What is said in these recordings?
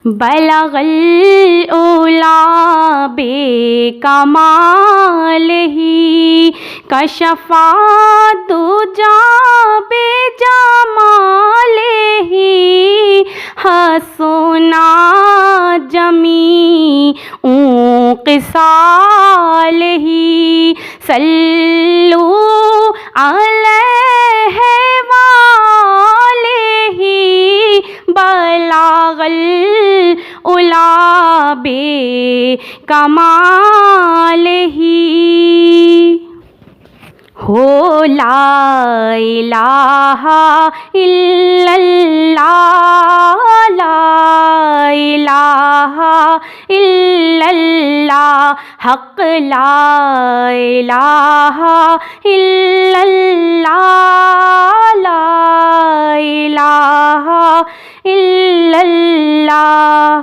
بلغ العلا بکمالہ کشف الدجی بجمالہ حسن جمیع خصالہ صلوا علیہ وآلہ بلغ العلا بکمالہ ہو لا الہ الا اللہ لا الہ الا اللہ حق لا الہ الا اللہ لا الہ الا اللہ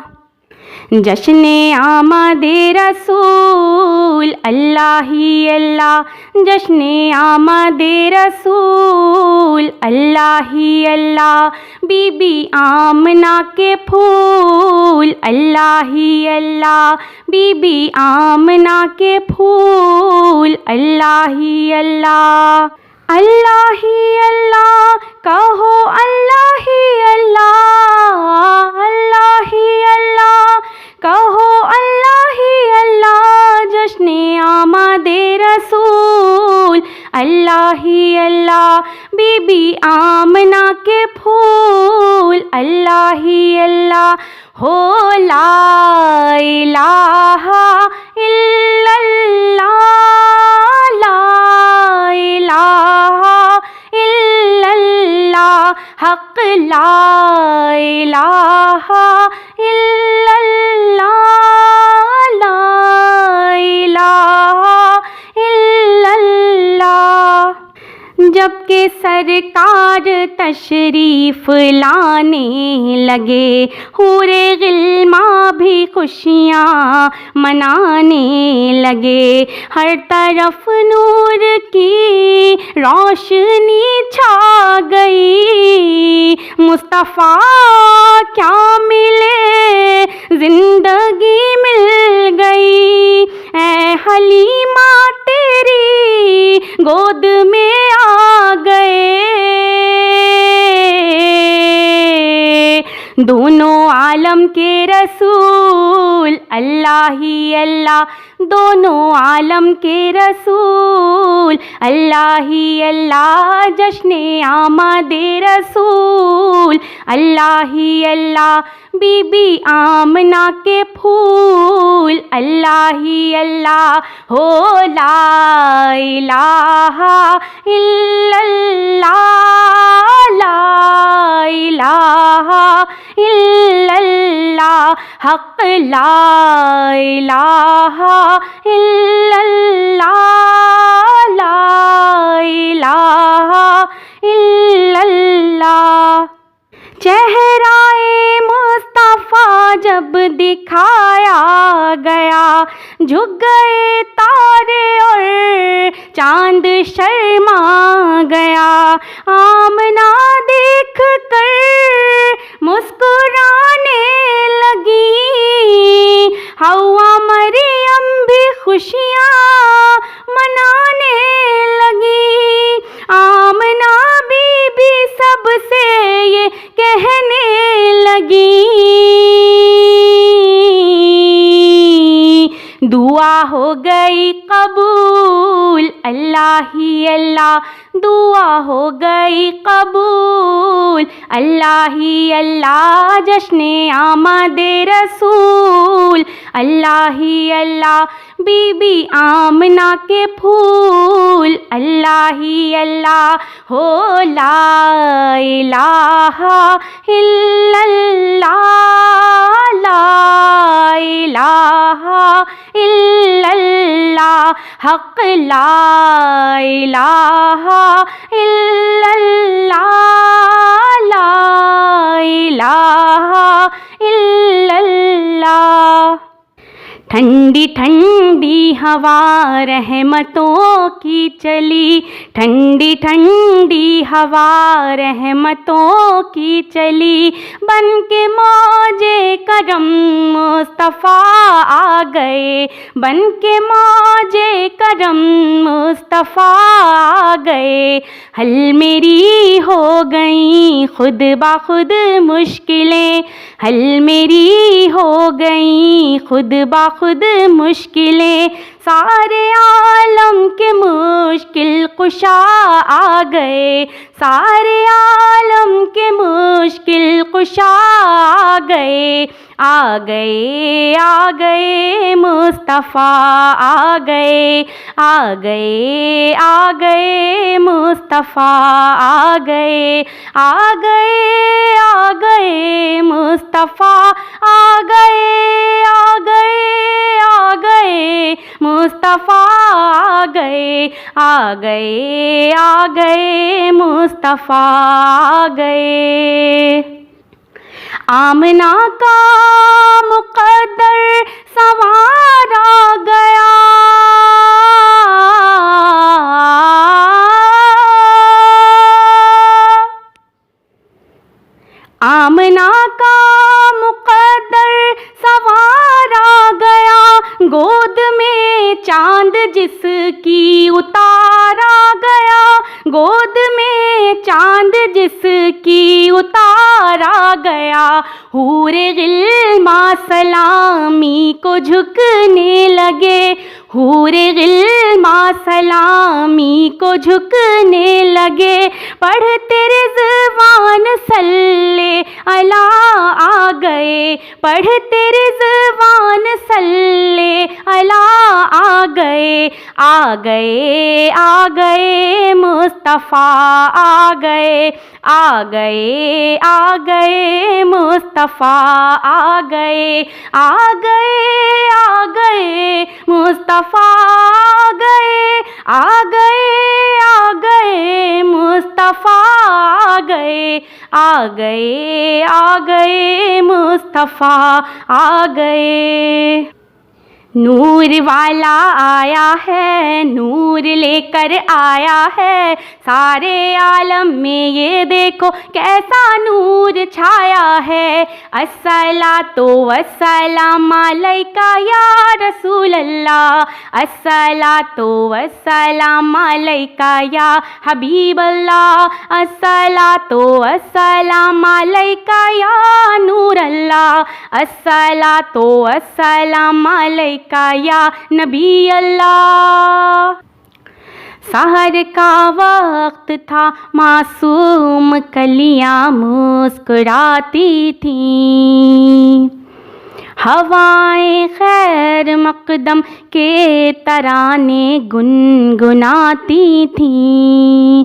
جشن آمد رسول اللہ ہی اللہ جشن آمد رسول اللہ ہی اللہ بی بی آمنہ کے پھول اللہ ہی اللہ بی بی آمنہ کے پھول اللہ ہی اللہ اللہ ہی اللہ کہو اللہ ہی اللہ اللہ ہی اللہ کہو اللہ ہی اللہ جشن آمد رسول اللہ ہی اللہ بی بی آمنہ کے پھول اللہ ہی اللہ ہو لا الہ الا اللہ لا الہ الا اللہ حق لا الہ الا اللہ لا الہ الا اللہ جب کہ سرکار تشریف لانے لگے حور غلماں بھی خوشیاں منانے لگے ہر طرف نور کی روشنی چھا گئی مصطفیٰ کیا ملے زندگی مل گئی اے حلیمہ تیری گود میں آ گئے دونوں عالم کے رسول اللہ ہی اللہ دونوں عالم کے رسول اللہ ہی اللہ جشن آمد رسول اللہ ہی اللہ بی بی آمنہ کے پھول اللہ ہی اللہ ہو لا الہ الا اللہ لا الہ الا اللہ حق لا الہ الا اللہ لا الہ الا اللہ چہرہ مصطفیٰ جب دکھایا گیا جھک گئے تارے اور چاند شرما گیا آمنہ دیکھ کر مسکرانے لگی حوا مریم بھی خوشیاں منانے لگی آمنہ بی بی سب سے یہ کہنے لگی دعا ہو گئی قبول اللہ ہی اللہ دعا ہو گئی قبول اللہ ہی اللہ جشن آمد رسول اللہ ہی اللہ بی بی آمنہ کے پھول اللہ ہی اللہ ہو لا الہ الا اللہ لا الہ الا اللہ حق لا الہ الا اللہ لا الہ الا اللہ ٹھنڈی ٹھنڈی ہوا رحمتوں کی چلی، ٹھنڈی ٹھنڈی ہوا رحمتوں کی چلی، بن کے موج کرم مصطفیٰ آ گئے، بن کے موج کرم مصطفیٰ آ گئے۔ حل میری ہو گئیں خود بخود مشکلیں، حل میری ہو گئیں خود بخود مشکلیں، سارے عالم کے مشکل کشا آ گئے، سارے عالم کے مشکل کشا آ گئے، آ گئے آ گئے مصطفیٰ آ گئے، آ گئے آ گئے مصطفیٰ آ گئے، آ گئے آ گئے مصطفیٰ آ گئے، آ گئے آ گئے مصطفیٰ آ گئے، آ گئے آ گئے مصطفیٰ آ گئے۔ آمنہ کا مقدر سنوارا گیا، آمنہ کا مقدر سنوارا گیا، گود میں چاند جس کی اتارا گیا، گود میں چاند جس کی اتارا گیا، حور غلماں سلامی کو جھکنے لگے، حور غلماں سلامی کو جھکنے لگے، پڑھتے رضوان صلی اللہ آ گئے، پڑھتے رضوان صلی اللہ آ گئے، آ گئے آ گئے مصطفیٰ آ گئے، آ گئے آ گئے مصطفیٰ آ گئے، آ گئے آ گئے مصطفیٰ آ گئے، آ گئے آ گئے مصطفیٰ آ گئے، آ گئے آ گئے مصطفیٰ آ گئے۔ نور والا آیا ہے، نور لے کر آیا ہے، سارے عالم میں یہ دیکھو کیسا نور چھایا ہے۔ الصلاۃ والسلام علیکہ یا رسول اللہ، الصلاۃ والسلام علیکہ یا حبیب اللہ، الصلاۃ والسلام علیکہ یا نور اللہ، الصلاۃ والسلام علیکہ یا نبی اللہ۔ سحر کا وقت تھا، معصوم کلیاں مسکراتی تھیں، ہوائیں خیر مقدم کے ترانے گنگناتی تھیں،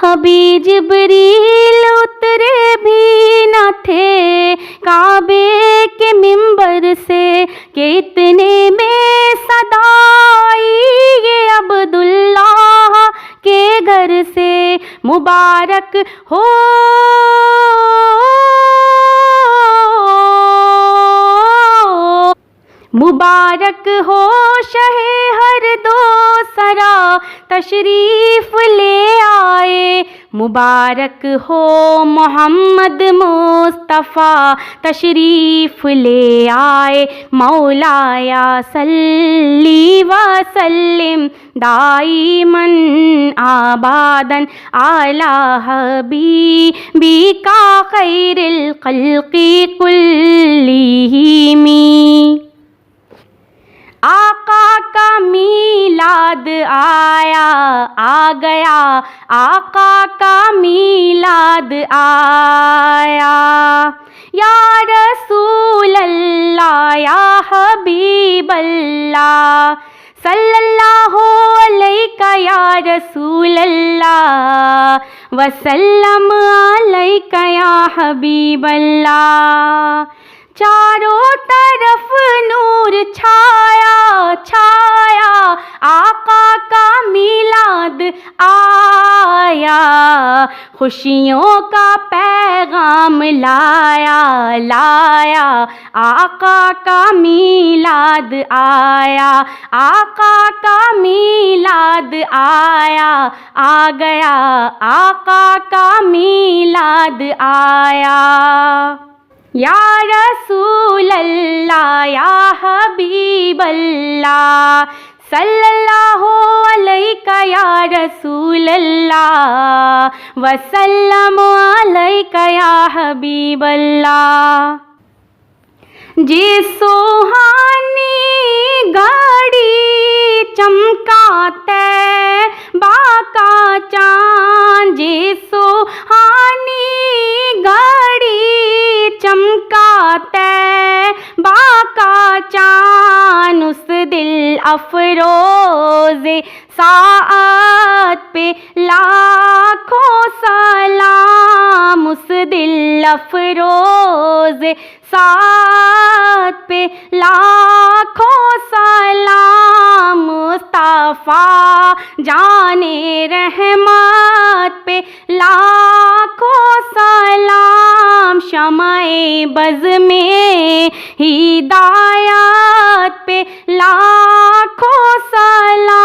ابھی جبریل اترے بھی نہ تھے کعبے کے منبر سے کہ اتنے میں صدا آئی یہ عبداللہ کے گھر سے، مبارک ہو مبارک ہو شہ ہر دو سرا تشریف لے آئے، مبارک ہو محمد مصطفیٰ تشریف لے آئے، مولایا صلی وسلم دائماً آباداً علی حبیبک خیر الخلق کلہم۔ آقا کا میلاد آیا آ گیا، آقا کا میلاد آیا، یا رسول اللہ یا حبیب اللہ، صلی اللہ علیکہ یا رسول اللہ، وسلم علیکہ یا حبیب اللہ۔ چاروں طرف نور چھایا چھایا، آقا کا میلاد آیا، خوشیوں کا پیغام لایا لایا، آقا کا میلاد آیا، آقا کا میلاد آیا، آ گیا آقا کا میلاد آیا۔ یا رسول اللہ یا حبیب اللہ، صلی اللہ علیہ یا رسول اللہ، وسلم علیہ یا حبیب اللہ۔ جی سوہانی گھڑی چمکاتے باکا چاند، جی سوہانی گھڑی چمکاتے باکا چاند، اس دل افروز ساعت پہ لاکھوں سلام، اس دل افروز ساعت پہ لاکھوں سلام، مصطفیٰ جان رحمت پہ لاکھوں سلام، شمع بز میں ہدایت پہ لاکھوں سلام۔